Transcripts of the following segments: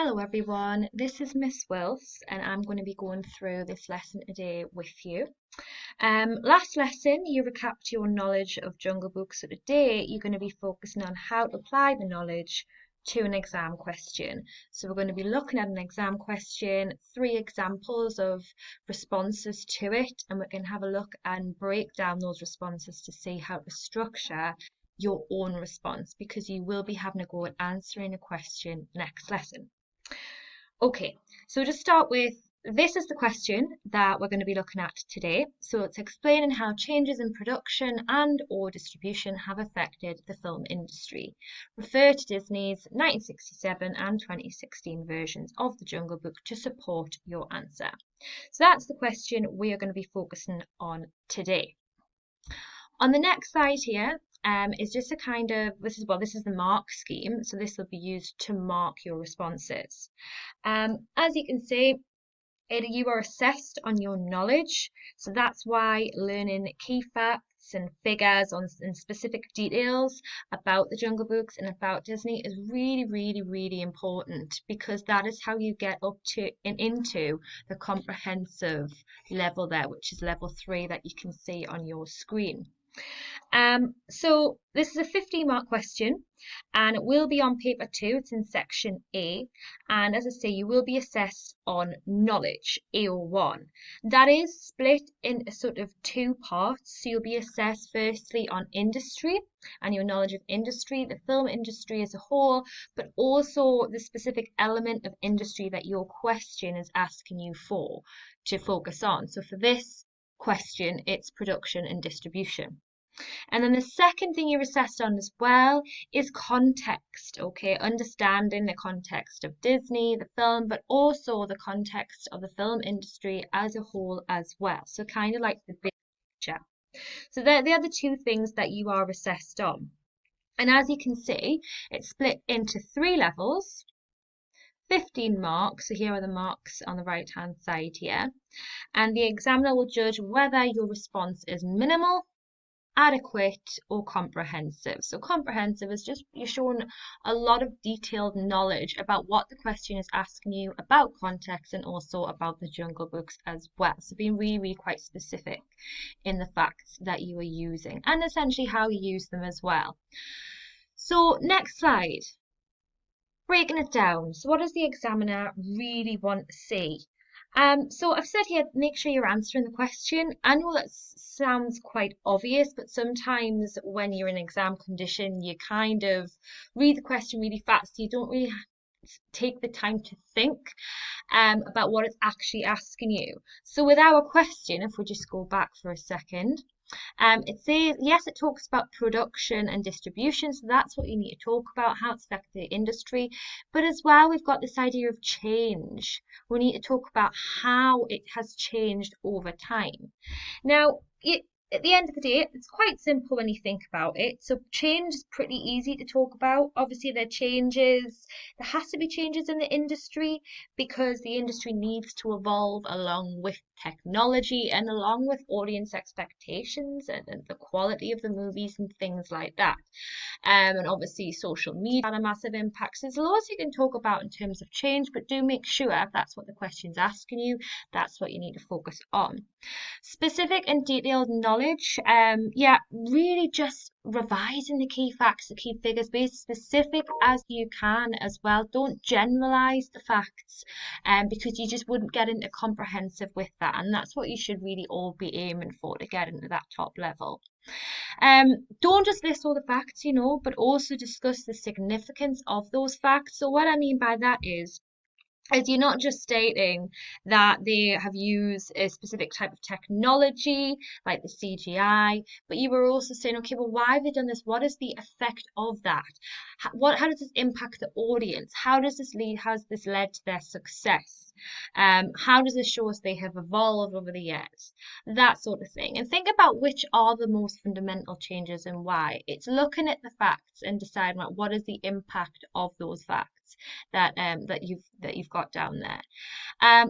Hello everyone, this is Miss Wilce and I'm going to be going through this lesson today with you. Last lesson you recapped your knowledge of Jungle Book, so today you're going to be focusing on how to apply the knowledge to an exam question. So we're going to be looking at an exam question, 3 examples of responses to it, and we're going to have a look and break down those responses to see how to structure your own response, because you will be having a go at answering a question next lesson. Okay, so to start with, this is the question that we're going to be looking at today. So it's explaining how changes in production and or distribution have affected the film industry. Refer to Disney's 1967 and 2016 versions of The Jungle Book to support your answer. So that's the question we are going to be focusing on today. On the next slide here is just a kind of, this is the mark scheme, so this will be used to mark your responses. As you can see, you are assessed on your knowledge, so that's why learning key facts and figures and specific details about the Jungle Books and about Disney is really important, because that is how you get up to and into the comprehensive level there, which is level 3 that you can see on your screen. So this is a 15-mark question and it will be on paper 2, it's in section A, and as I say, you will be assessed on knowledge, AO1. That is split in a sort of 2 parts, so you'll be assessed firstly on industry and your knowledge of industry, the film industry as a whole, but also the specific element of industry that your question is asking you for to focus on. So for this question, it's production and distribution. And then the second thing you're assessed on as well is context, okay? Understanding the context of Disney, the film, but also the context of the film industry as a whole as well. So kind of like the big picture. So they're the other 2 things that you are assessed on. And as you can see, it's split into 3 levels. 15 marks, so here are the marks on the right hand side here. And the examiner will judge whether your response is minimal, adequate or comprehensive. So comprehensive is just you're showing a lot of detailed knowledge about what the question is asking you, about context, and also about the Jungle Books as well. So being really quite specific in the facts that you are using and essentially how you use them as well. So next slide. Breaking it down. So what does the examiner really want to see? So I've said here, make sure you're answering the question. I know that sounds quite obvious, but sometimes when you're in exam condition, you kind of read the question really fast. You don't really take the time to think about what it's actually asking you. So with our question, if we just go back for a second, it says, yes, it talks about production and distribution, so that's what you need to talk about, how it's affected the industry. But as well, we've got this idea of change. We need to talk about how it has changed over time. Now, at the end of the day, it's quite simple when you think about it. So change is pretty easy to talk about. Obviously, there has to be changes in the industry because the industry needs to evolve along with technology and along with audience expectations and the quality of the movies and things like that. And obviously social media had a massive impact. So there's lots you can talk about in terms of change, but do make sure if that's what the question's asking you, that's what you need to focus on. Specific and detailed knowledge, really just revising the key facts, the key figures, be as specific as you can as well. Don't generalize the facts because you just wouldn't get into comprehensive with that, and that's what you should really all be aiming for, to get into that top level. Don't just list all the facts, but also discuss the significance of those facts. So what I mean by that is you're not just stating that they have used a specific type of technology, like the CGI, but you were also saying, okay, well, why have they done this? What is the effect of that? How does this impact the audience? How has this led to their success? How does this show us they have evolved over the years? That sort of thing. And think about which are the most fundamental changes and why. It's looking at the facts and deciding what is the impact of those facts that you've got down there.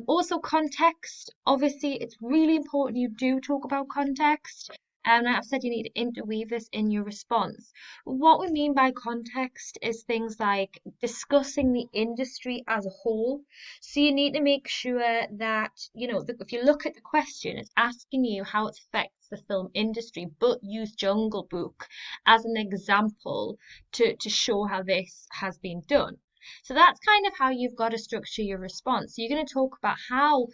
Also context. Obviously, it's really important you do talk about context. And I've said you need to interweave this in your response. What we mean by context is things like discussing the industry as a whole. So you need to make sure that, if you look at the question, it's asking you how it affects the film industry, but use Jungle Book as an example to show how this has been done. So that's kind of how you've got to structure your response. So you're going to talk about how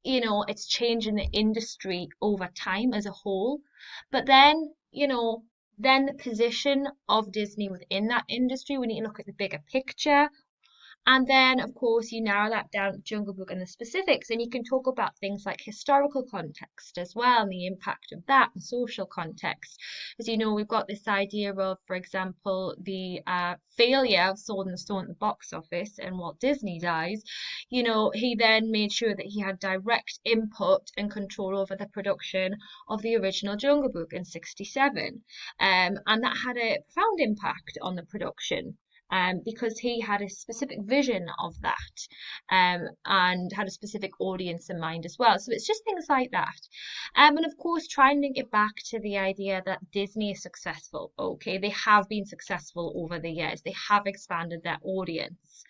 it's changing the industry over time as a whole. But then, then the position of Disney within that industry, we need to look at the bigger picture. And then, of course, you narrow that down to Jungle Book and the specifics, and you can talk about things like historical context as well, and the impact of that, and social context. As you know, we've got this idea of, for example, the failure of Sword in the Stone at the box office and Walt Disney dies. He then made sure that he had direct input and control over the production of the original Jungle Book in '67. And that had a profound impact on the production because he had a specific vision of that and had a specific audience in mind as well. So it's just things like that. And of course, try and link it back to the idea that Disney is successful. Okay, they have been successful over the years, they have expanded their audience.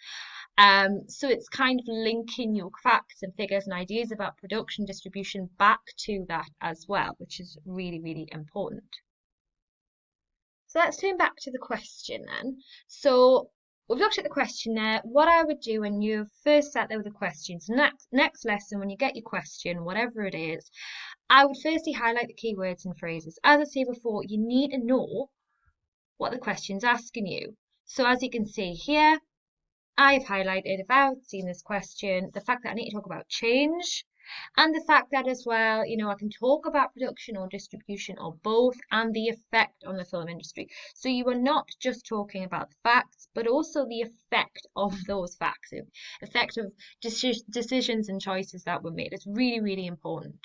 So it's kind of linking your facts and figures and ideas about production distribution back to that as well, which is really, really important. So let's turn back to the question then. So we've looked at the question there. What I would do when you first sat there with the questions, next lesson, when you get your question, whatever it is, I would firstly highlight the key words and phrases. As I said before, you need to know what the question's asking you. So as you can see here, I've highlighted, if I've seen this question, the fact that I need to talk about change, and the fact that as well, I can talk about production or distribution or both and the effect on the film industry. So you are not just talking about the facts, but also the effect of those facts, the effect of decisions and choices that were made. It's really, really important.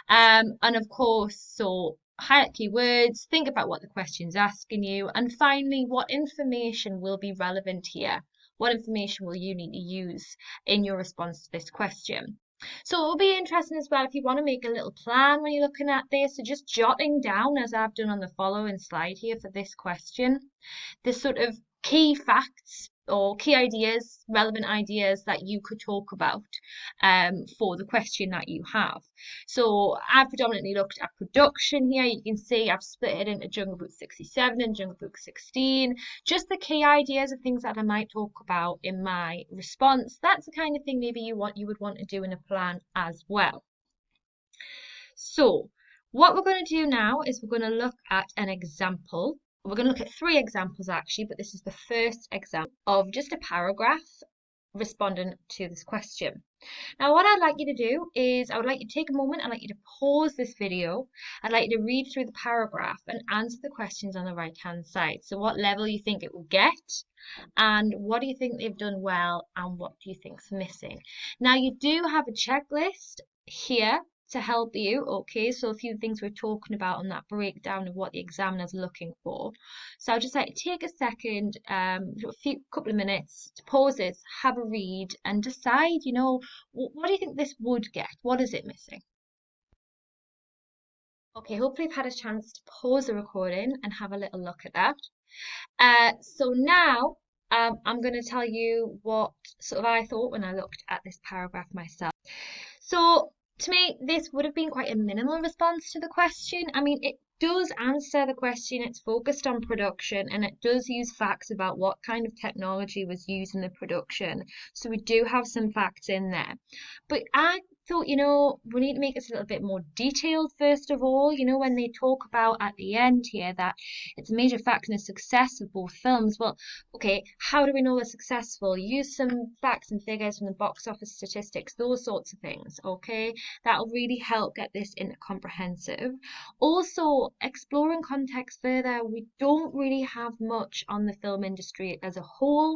And of course, so highlight keywords, think about what the question's asking you, and finally, what information will be relevant here? What information will you need to use in your response to this question? So it will be interesting as well if you want to make a little plan when you're looking at this. So just jotting down, as I've done on the following slide here for this question, the sort of key facts or key ideas, relevant ideas that you could talk about for the question that you have. So I've predominantly looked at production here. You can see I've split it into Jungle Book 67 and Jungle Book 16. Just the key ideas of things that I might talk about in my response. That's the kind of thing maybe you would want to do in a plan as well. So what we're going to do now is we're going to look at an example. We're going to look at 3 examples actually, but this is the first example of just a paragraph responding to this question. Now, what I'd like you to do is I would like you to take a moment. I'd like you to pause this video. I'd like you to read through the paragraph and answer the questions on the right-hand side. So what level you think it will get, and what do you think they've done well, and what do you think's missing? Now, you do have a checklist here to help you, okay? So a few things we're talking about on that breakdown of what the examiner's looking for. So I'll just like to take a second, couple of minutes to pause this, have a read, and decide, what do you think this would get? What is it missing? Okay, hopefully you've had a chance to pause the recording and have a little look at that. So now I'm going to tell you what sort of I thought when I looked at this paragraph myself. So to me, this would have been quite a minimal response to the question. I mean, it does answer the question, it's focused on production, and it does use facts about what kind of technology was used in the production. So we do have some facts in there. But I thought, we need to make this a little bit more detailed first of all. When they talk about at the end here that it's a major factor in the success of both films. Well, okay, how do we know they're successful? Use some facts and figures from the box office statistics, those sorts of things, okay? That'll really help get this into comprehensive. Also, exploring context further, we don't really have much on the film industry as a whole.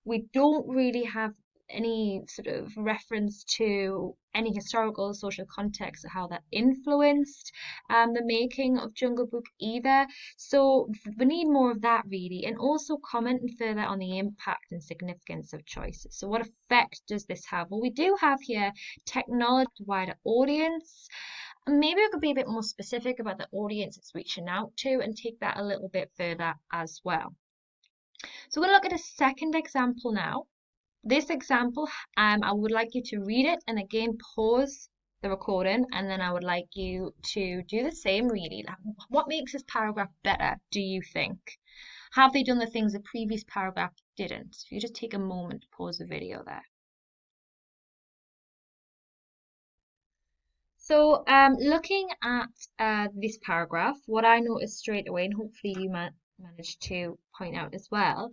We don't really have any sort of reference to any historical social context or how that influenced the making of Jungle Book either. So we need more of that really, and also commenting further on the impact and significance of choices. So what effect does this have? Well, we do have here technology, wider audience. And maybe I could be a bit more specific about the audience it's reaching out to and take that a little bit further as well. So we're going to look at a second example now. This example, I would like you to read it and again pause the recording, and then I would like you to do the same really. Like, what makes this paragraph better, do you think? Have they done the things the previous paragraph didn't? So you just take a moment to pause the video there. So looking at this paragraph, what I noticed straight away, and hopefully you managed to point out as well,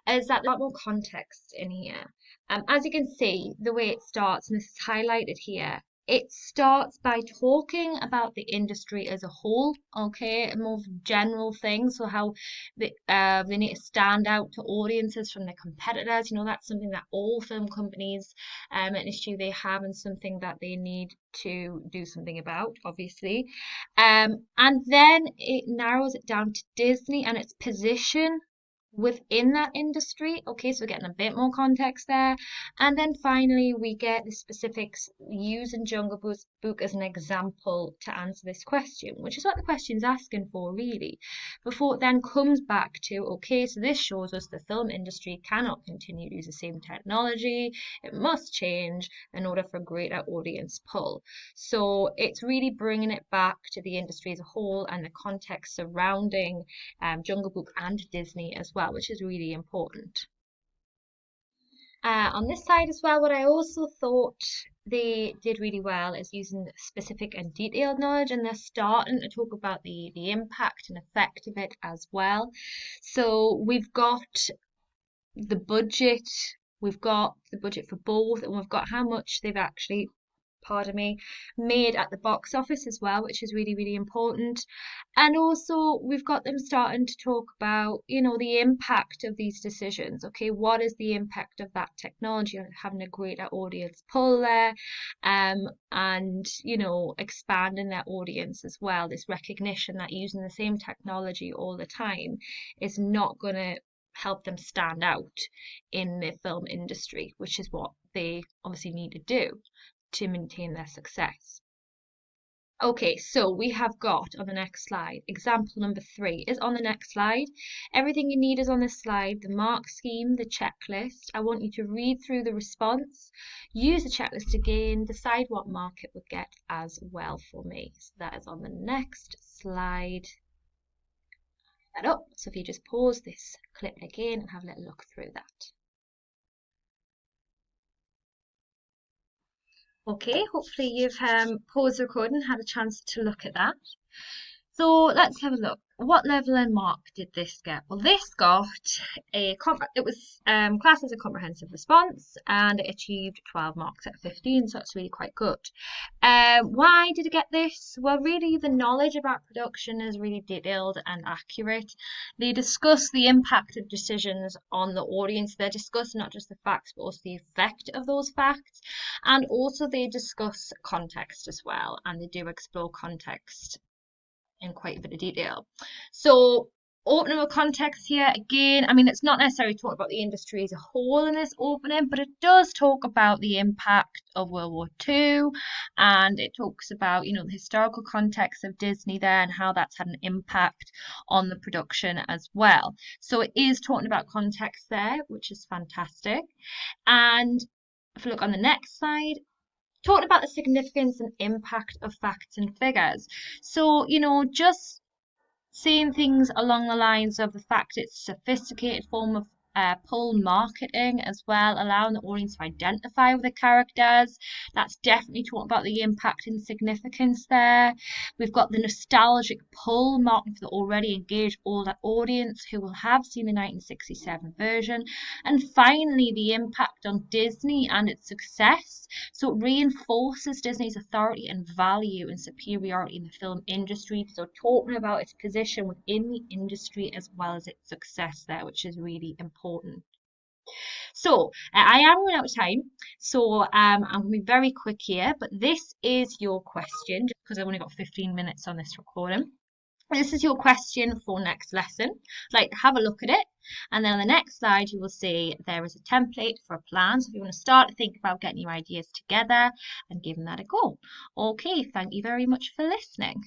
is that there's a lot more context in here. As you can see, the way it starts, and this is highlighted here, it starts by talking about the industry as a whole, okay, more general things, so how they need to stand out to audiences from their competitors. You know, that's something that all film companies, an issue they have and something that they need to do something about, obviously. And then it narrows it down to Disney and its position within that industry. Okay, so we're getting a bit more context there. And then finally, we get the specifics using Jungle Book as an example to answer this question, which is what the question's asking for, really. Before it then comes back to, okay, so this shows us the film industry cannot continue to use the same technology. It must change in order for greater audience pull. So it's really bringing it back to the industry as a whole and the context surrounding Jungle Book and Disney as well, which is really important. On this side as well, what I also thought they did really well is using specific and detailed knowledge, and they're starting to talk about the impact and effect of it as well. So we've got the budget, we've got the budget for both, and we've got how much they've actually, pardon me, made at the box office as well, which is really, really important. And also, we've got them starting to talk about, you know, the impact of these decisions. Okay, what is the impact of that technology on having a greater audience pull there, and, you know, expanding their audience as well. This recognition that using the same technology all the time is not going to help them stand out in the film industry, which is what they obviously need to do to maintain their success. Okay, so we have got on the next slide, example number 3 is on the next slide. Everything you need is on this slide, the mark scheme, the checklist. I want you to read through the response, use the checklist again, decide what mark it would get as well for me. So that is on the next slide. That up. So if you just pause this clip again and have a little look through that. Okay, hopefully you've paused the recording and had a chance to look at that. So let's have a look. What level and mark did this get? Well, this got it was classed as a comprehensive response, and it achieved 12 marks out of 15, so that's really quite good. Why did it get this? Well, really the knowledge about production is really detailed and accurate. They discuss the impact of decisions on the audience. They're discussing not just the facts, but also the effect of those facts. And also they discuss context as well, and they do explore context in quite a bit of detail. So opening with context here again, I mean, it's not necessarily talking about the industry as a whole in this opening, but it does talk about the impact of World War II, and it talks about, you know, the historical context of Disney there and how that's had an impact on the production as well. So it is talking about context there, which is fantastic. And if you look on the next slide, talking about the significance and impact of facts and figures. So, you know, just saying things along the lines of the fact it's a sophisticated form of pull marketing as well, allowing the audience to identify with the characters. That's definitely talking about the impact and significance there. We've got the nostalgic pull marketing for the already engaged older audience who will have seen the 1967 version. And finally, the impact on Disney and its success. So it reinforces Disney's authority and value and superiority in the film industry. So talking about its position within the industry as well as its success there, which is really important. So I am running out of time, so I'm going to be very quick here, but this is your question, just because I've only got 15 minutes on this recording. This is your question for next lesson. Like, have a look at it. And then on the next slide, you will see there is a template for a plan. So if you want to start to think about getting your ideas together and giving that a go. Okay, thank you very much for listening.